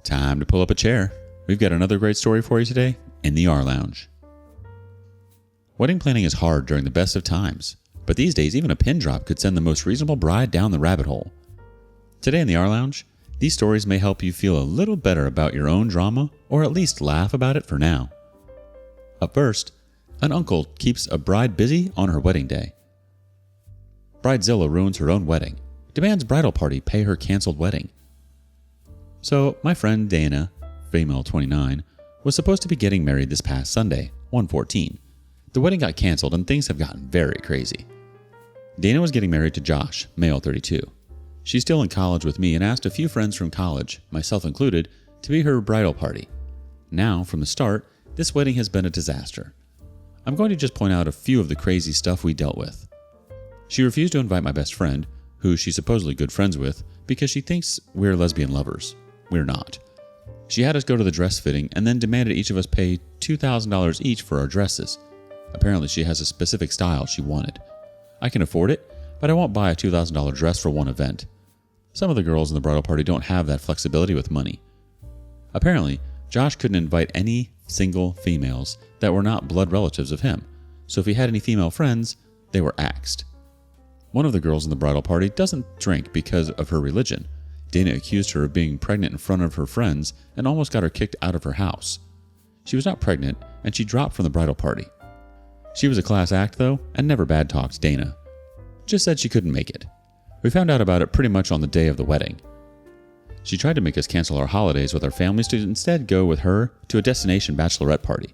Time to pull up a chair. We've got another great story for you today in the rLounge. Wedding planning is hard during the best of times, but these days even a pin drop could send the most reasonable bride down the rabbit hole. Today in the rLounge, these stories may help you feel a little better about your own drama, or at least laugh about it for now. Up first, an uncle keeps a bride busy on her wedding day. Bridezilla ruins her own wedding, demands bridal party pay her canceled wedding. So, my friend Dana, female 29, was supposed to be getting married this past Sunday, 1/14. The wedding got canceled and things have gotten very crazy. Dana was getting married to Josh, male 32. She's still in college with me and asked a few friends from college, myself included, to be her bridal party. Now, from the start, this wedding has been a disaster. I'm going to just point out a few of the crazy stuff we dealt with. She refused to invite my best friend, who she's supposedly good friends with, because she thinks we're lesbian lovers. We're not. She had us go to the dress fitting and then demanded each of us pay $2,000 each for our dresses. Apparently she has a specific style she wanted. I can afford it, but I won't buy a $2,000 dress for one event. Some of the girls in the bridal party don't have that flexibility with money. Apparently, Josh couldn't invite any single females that were not blood relatives of him, so if he had any female friends, they were axed. One of the girls in the bridal party doesn't drink because of her religion. Dana accused her of being pregnant in front of her friends and almost got her kicked out of her house. She was not pregnant, and she dropped from the bridal party. She was a class act, though, and never bad-talked Dana. Just said she couldn't make it. We found out about it pretty much on the day of the wedding. She tried to make us cancel our holidays with our families to instead go with her to a destination bachelorette party.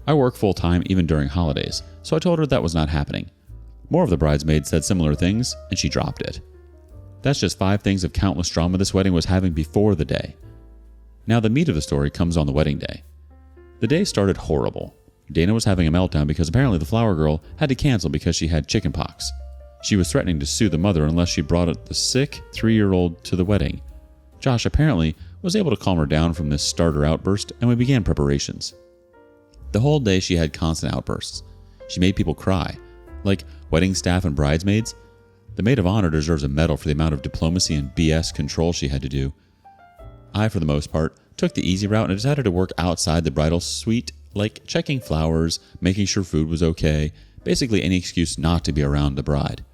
I work full-time even during holidays, so I told her that was not happening. More of the bridesmaids said similar things, and she dropped it. That's just 5 things of countless drama this wedding was having before the day. Now the meat of the story comes on the wedding day. The day started horrible. Dana was having a meltdown because apparently the flower girl had to cancel because she had chickenpox. She was threatening to sue the mother unless she brought the sick 3-year-old to the wedding. Josh apparently was able to calm her down from this starter outburst, and we began preparations. The whole day she had constant outbursts. She made people cry, like wedding staff and bridesmaids. The maid of honor deserves a medal for the amount of diplomacy and BS control she had to do. I, for the most part, took the easy route and decided to work outside the bridal suite, like checking flowers, making sure food was okay, basically any excuse not to be around the bride.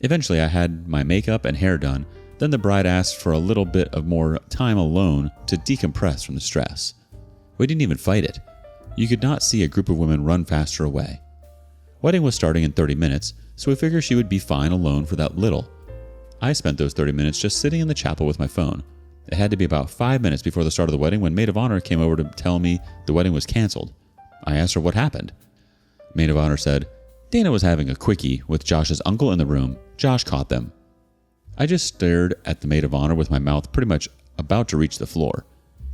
Eventually I had my makeup and hair done, then the bride asked for a little bit of more time alone to decompress from the stress. We didn't even fight it. You could not see a group of women run faster away. Wedding was starting in 30 minutes, so we figured she would be fine alone for that little. I spent those 30 minutes just sitting in the chapel with my phone. It had to be about 5 minutes before the start of the wedding when maid of honor came over to tell me the wedding was canceled. I asked her what happened. Maid of honor said, Dana was having a quickie with Josh's uncle in the room. Josh caught them. I just stared at the maid of honor with my mouth pretty much about to reach the floor.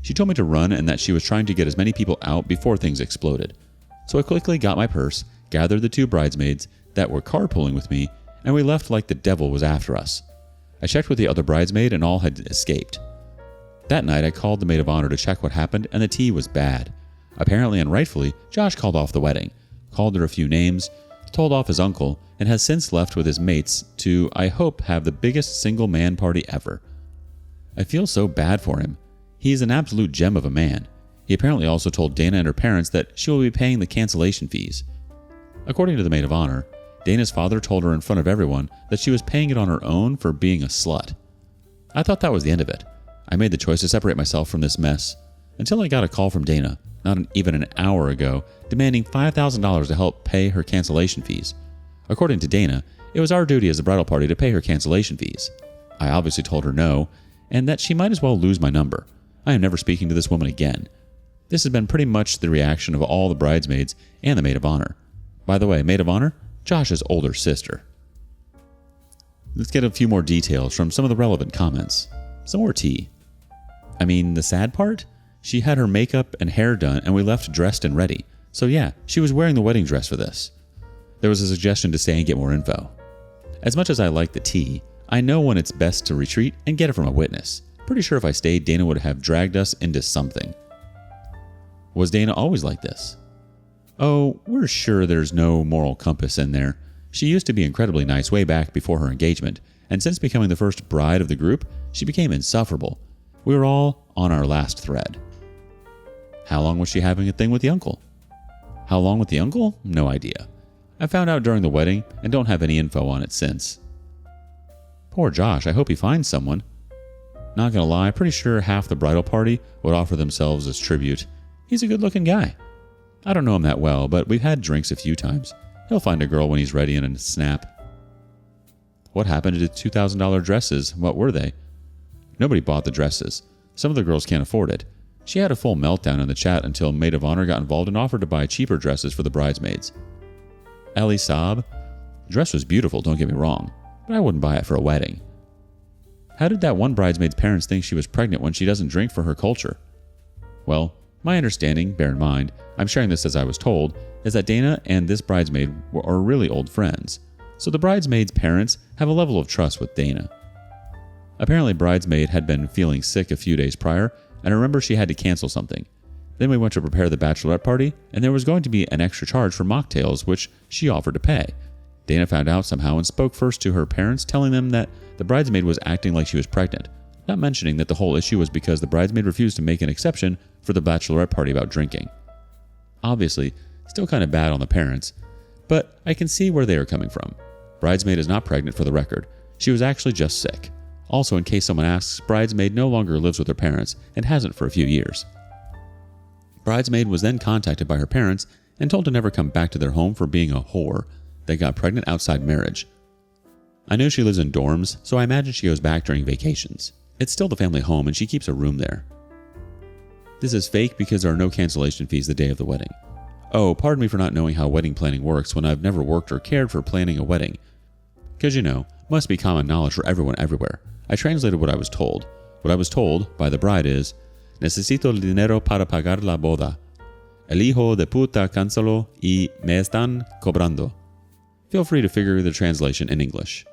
She told me to run and that she was trying to get as many people out before things exploded. So I quickly got my purse, gathered the 2 bridesmaids that were carpooling with me, and we left like the devil was after us. I checked with the other bridesmaid and all had escaped. That night I called the maid of honor to check what happened, and the tea was bad. Apparently and rightfully, Josh called off the wedding, called her a few names, told off his uncle, and has since left with his mates to, I hope, have the biggest single man party ever. I feel so bad for him. He is an absolute gem of a man. He apparently also told Dana and her parents that she will be paying the cancellation fees. According to the maid of honor, Dana's father told her in front of everyone that she was paying it on her own for being a slut. I thought that was the end of it. I made the choice to separate myself from this mess, until I got a call from Dana, even an hour ago, demanding $5,000 to help pay her cancellation fees. According to Dana, it was our duty as a bridal party to pay her cancellation fees. I obviously told her no, and that she might as well lose my number. I am never speaking to this woman again. This has been pretty much the reaction of all the bridesmaids and the maid of honor. By the way, maid of honor, Josh's older sister. Let's get a few more details from some of the relevant comments. Some more tea. I mean, the sad part? She had her makeup and hair done and we left dressed and ready. So yeah, she was wearing the wedding dress for this. There was a suggestion to stay and get more info. As much as I like the tea, I know when it's best to retreat and get it from a witness. Pretty sure if I stayed, Dana would have dragged us into something. Was Dana always like this? Oh, we're sure there's no moral compass in there. She used to be incredibly nice way back before her engagement, and since becoming the first bride of the group, she became insufferable. We were all on our last thread. How long was she having a thing with the uncle? How long with the uncle? No idea. I found out during the wedding and don't have any info on it since. Poor Josh, I hope he finds someone. Not gonna lie, pretty sure half the bridal party would offer themselves as tribute. He's a good looking guy. I don't know him that well, but we've had drinks a few times. He'll find a girl when he's ready in a snap. What happened to the $2,000 dresses? What were they? Nobody bought the dresses. Some of the girls can't afford it. She had a full meltdown in the chat until Maid of Honor got involved and offered to buy cheaper dresses for the bridesmaids. Ellie sob. The dress was beautiful, don't get me wrong, but I wouldn't buy it for a wedding. How did that one bridesmaid's parents think she was pregnant when she doesn't drink for her culture? Well, my understanding, bear in mind, I'm sharing this as I was told, is that Dana and this bridesmaid are really old friends. So the bridesmaid's parents have a level of trust with Dana. Apparently, bridesmaid had been feeling sick a few days prior, and I remember she had to cancel something. Then we went to prepare the bachelorette party, and there was going to be an extra charge for mocktails, which she offered to pay. Dana found out somehow and spoke first to her parents, telling them that the bridesmaid was acting like she was pregnant, not mentioning that the whole issue was because the bridesmaid refused to make an exception for the bachelorette party about drinking. Obviously, still kind of bad on the parents, but I can see where they are coming from. Bridesmaid is not pregnant for the record. She was actually just sick. Also, in case someone asks, bridesmaid no longer lives with her parents and hasn't for a few years. Bridesmaid was then contacted by her parents and told to never come back to their home for being a whore that got pregnant outside marriage. I know she lives in dorms, so I imagine she goes back during vacations. It's still the family home and she keeps a room there. This is fake because there are no cancellation fees the day of the wedding. Oh, pardon me for not knowing how wedding planning works when I've never worked or cared for planning a wedding. Because must be common knowledge for everyone everywhere. I translated what I was told. What I was told by the bride is, Necesito el dinero para pagar la boda. El hijo de puta canceló y me están cobrando. Feel free to figure the translation in English.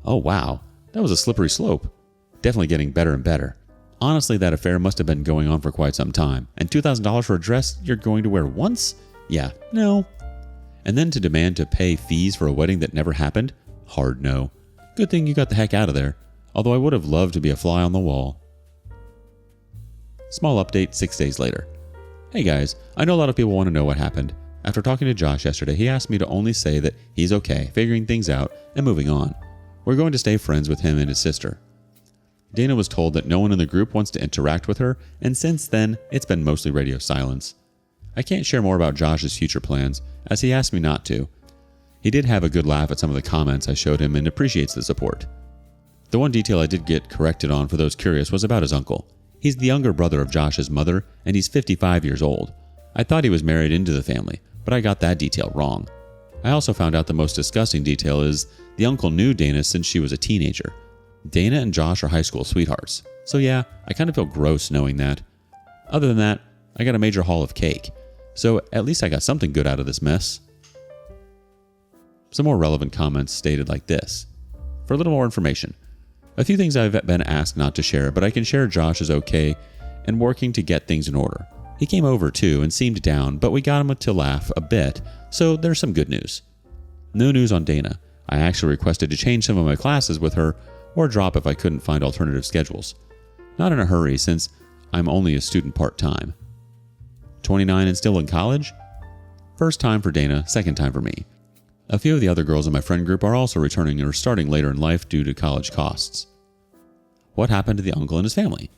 Oh wow, that was a slippery slope. Definitely getting better and better. Honestly, that affair must have been going on for quite some time. And $2,000 for a dress you're going to wear once? Yeah, no. And then to demand to pay fees for a wedding that never happened? Hard no. Good thing you got the heck out of there. Although I would have loved to be a fly on the wall. Small update 6 days later. Hey guys, I know a lot of people want to know what happened. After talking to Josh yesterday, he asked me to only say that he's okay, figuring things out, and moving on. We're going to stay friends with him and his sister. Dana was told that no one in the group wants to interact with her, and since then, it's been mostly radio silence. I can't share more about Josh's future plans, as he asked me not to. He did have a good laugh at some of the comments I showed him and appreciates the support. The one detail I did get corrected on for those curious was about his uncle. He's the younger brother of Josh's mother, and he's 55 years old. I thought he was married into the family, but I got that detail wrong. I also found out the most disgusting detail is the uncle knew Dana since she was a teenager. Dana and Josh are high school sweethearts. So yeah, I kind of feel gross knowing that. Other than that, I got a major haul of cake. So at least I got something good out of this mess. Some more relevant comments stated like this. For a little more information. A few things I've been asked not to share, but I can share Josh is okay and working to get things in order. He came over too and seemed down, but we got him to laugh a bit, so there's some good news. No news on Dana. I actually requested to change some of my classes with her or drop if I couldn't find alternative schedules. Not in a hurry since I'm only a student part-time. 29 and still in college? First time for Dana, second time for me. A few of the other girls in my friend group are also returning or starting later in life due to college costs. What happened to the uncle and his family?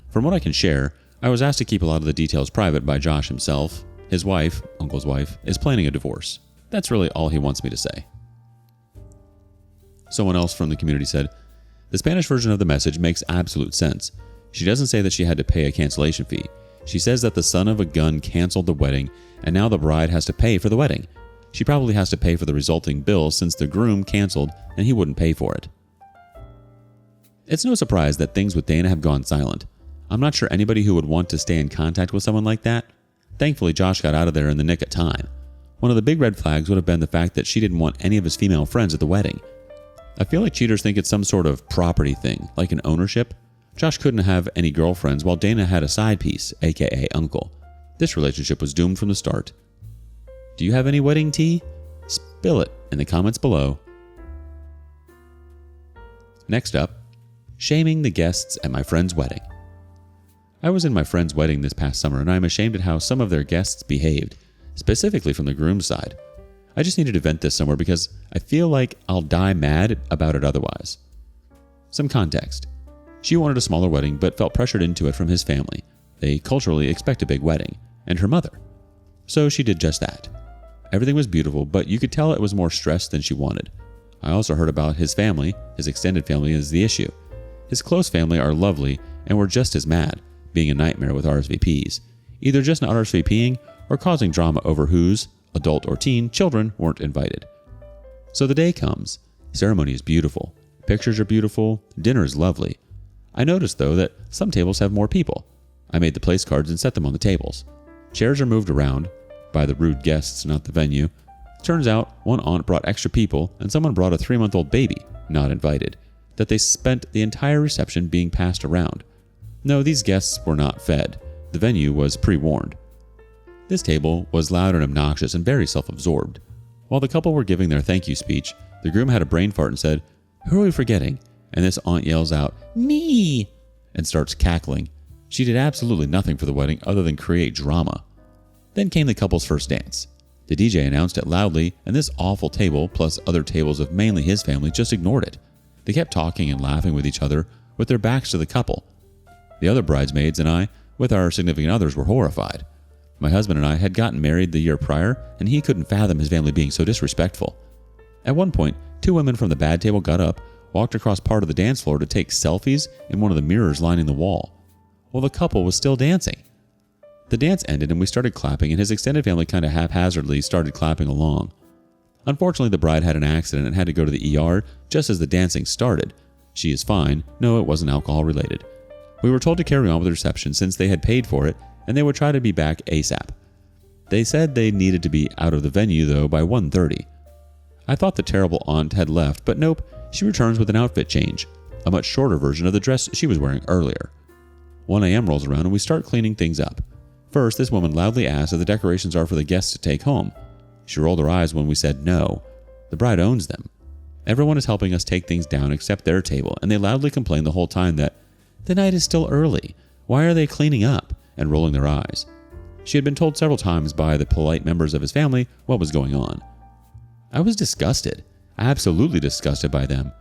From what I can share, I was asked to keep a lot of the details private by Josh himself. His wife, uncle's wife, is planning a divorce. That's really all he wants me to say. Someone else from the community said, the Spanish version of the message makes absolute sense. She doesn't say that she had to pay a cancellation fee. She says that the son of a gun canceled the wedding and now the bride has to pay for the wedding. She probably has to pay for the resulting bill since the groom canceled and he wouldn't pay for it. It's no surprise that things with Dana have gone silent. I'm not sure anybody who would want to stay in contact with someone like that. Thankfully, Josh got out of there in the nick of time. One of the big red flags would have been the fact that she didn't want any of his female friends at the wedding. I feel like cheaters think it's some sort of property thing, like an ownership. Josh couldn't have any girlfriends while Dana had a side piece, aka uncle. This relationship was doomed from the start. Do you have any wedding tea? Spill it in the comments below. Next up, Shaming the guests at my friend's wedding. I was in my friend's wedding this past summer, and I am ashamed at how some of their guests behaved, specifically from the groom's side. I just needed to vent this somewhere because I feel like I'll die mad about it otherwise. Some context. She wanted a smaller wedding but felt pressured into it from his family. They culturally expect a big wedding, and her mother. So she did just that. Everything was beautiful, but you could tell it was more stressed than she wanted. I also heard about his family. His extended family is the issue. His close family are lovely and were just as mad, being a nightmare with RSVPs, either just not RSVPing or causing drama over whose, adult or teen, children weren't invited. So the day comes. Ceremony is beautiful. Pictures are beautiful. Dinner is lovely. I noticed, though, that some tables have more people. I made the place cards and set them on the tables. Chairs are moved around by the rude guests, not the venue. Turns out one aunt brought extra people and someone brought a 3-month-old baby, not invited, that they spent the entire reception being passed around. No, these guests were not fed. The venue was pre-warned. This table was loud and obnoxious and very self-absorbed. While the couple were giving their thank you speech, the groom had a brain fart and said, "Who are we forgetting?" And this aunt yells out, "Me!" and starts cackling. She did absolutely nothing for the wedding other than create drama. Then came the couple's first dance. The DJ announced it loudly, and this awful table, plus other tables of mainly his family, just ignored it. They kept talking and laughing with each other with their backs to the couple. The other bridesmaids and I, with our significant others, were horrified. My husband and I had gotten married the year prior, and he couldn't fathom his family being so disrespectful. At one point, 2 women from the bad table got up, walked across part of the dance floor to take selfies in one of the mirrors lining the wall, while the couple was still dancing. The dance ended and we started clapping, and his extended family kind of haphazardly started clapping along. Unfortunately, the bride had an accident and had to go to the ER just as the dancing started. She is fine. No, it wasn't alcohol related. We were told to carry on with the reception since they had paid for it, and they would try to be back ASAP. They said they needed to be out of the venue, though, by 1:30. I thought the terrible aunt had left, but nope, she returns with an outfit change, a much shorter version of the dress she was wearing earlier. 1 a.m. rolls around and we start cleaning things up. First, this woman loudly asked if the decorations are for the guests to take home. She rolled her eyes when we said no. The bride owns them. Everyone is helping us take things down except their table, and they loudly complain the whole time that the night is still early. Why are they cleaning up? And rolling their eyes. She had been told several times by the polite members of his family what was going on. I was disgusted, absolutely disgusted by them.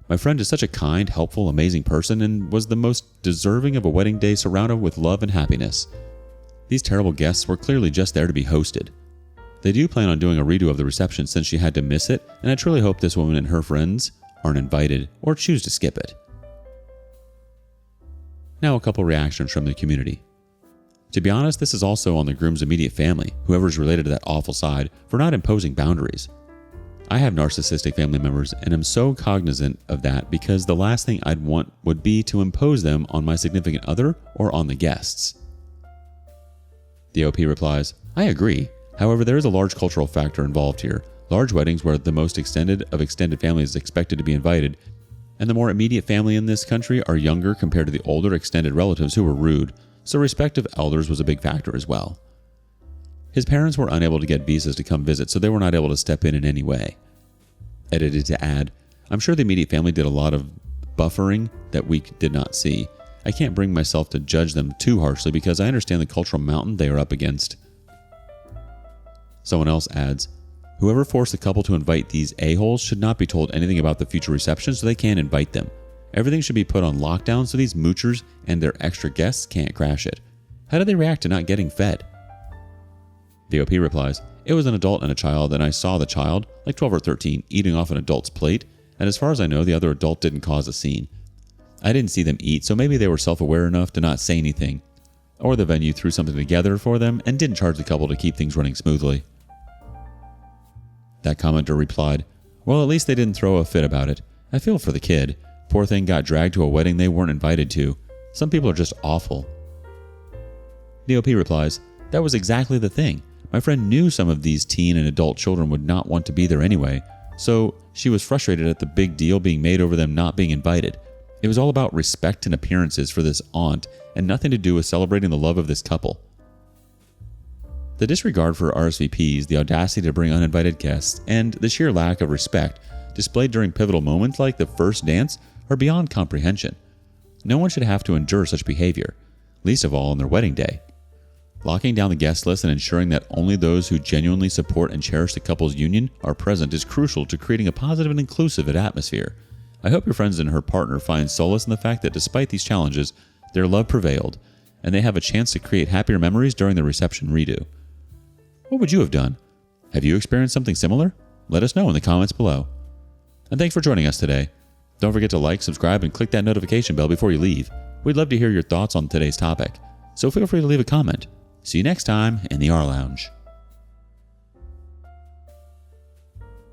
My friend is such a kind, helpful, amazing person and was the most deserving of a wedding day surrounded with love and happiness. These terrible guests were clearly just there to be hosted. They do plan on doing a redo of the reception since she had to miss it, and I truly hope this woman and her friends aren't invited or choose to skip it. Now a couple reactions from the community. To be honest, this is also on the groom's immediate family, whoever's related to that awful side, for not imposing boundaries. I have narcissistic family members and am so cognizant of that because the last thing I'd want would be to impose them on my significant other or on the guests. The OP replies, I agree. However, there is a large cultural factor involved here. Large weddings where the most extended of extended families is expected to be invited, and the more immediate family in this country are younger compared to the older extended relatives who were rude, so respect of elders was a big factor as well. His parents were unable to get visas to come visit, so they were not able to step in any way. Edited to add, I'm sure the immediate family did a lot of buffering that we did not see. I can't bring myself to judge them too harshly because I understand the cultural mountain they are up against. Someone else adds, whoever forced the couple to invite these a-holes should not be told anything about the future reception so they can't invite them. Everything should be put on lockdown so these moochers and their extra guests can't crash it. How do they react to not getting fed? The OP replies, it was an adult and a child, and I saw the child, like 12 or 13, eating off an adult's plate, and as far as I know, the other adult didn't cause a scene. I didn't see them eat, so maybe they were self-aware enough to not say anything, or the venue threw something together for them and didn't charge the couple to keep things running smoothly. That commenter replied, well, at least they didn't throw a fit about it. I feel for the kid. Poor thing got dragged to a wedding they weren't invited to. Some people are just awful. The OP replies, that was exactly the thing. My friend knew some of these teen and adult children would not want to be there anyway, so she was frustrated at the big deal being made over them not being invited. It was all about respect and appearances for this aunt and nothing to do with celebrating the love of this couple. The disregard for RSVPs, the audacity to bring uninvited guests, and the sheer lack of respect displayed during pivotal moments like the first dance are beyond comprehension. No one should have to endure such behavior, least of all on their wedding day. Locking down the guest list and ensuring that only those who genuinely support and cherish the couple's union are present is crucial to creating a positive and inclusive atmosphere. I hope your friends and her partner find solace in the fact that despite these challenges, their love prevailed, and they have a chance to create happier memories during the reception redo. What would you have done? Have you experienced something similar? Let us know in the comments below. And thanks for joining us today. Don't forget to like, subscribe, and click that notification bell before you leave. We'd love to hear your thoughts on today's topic, so feel free to leave a comment. See you next time in the rLounge.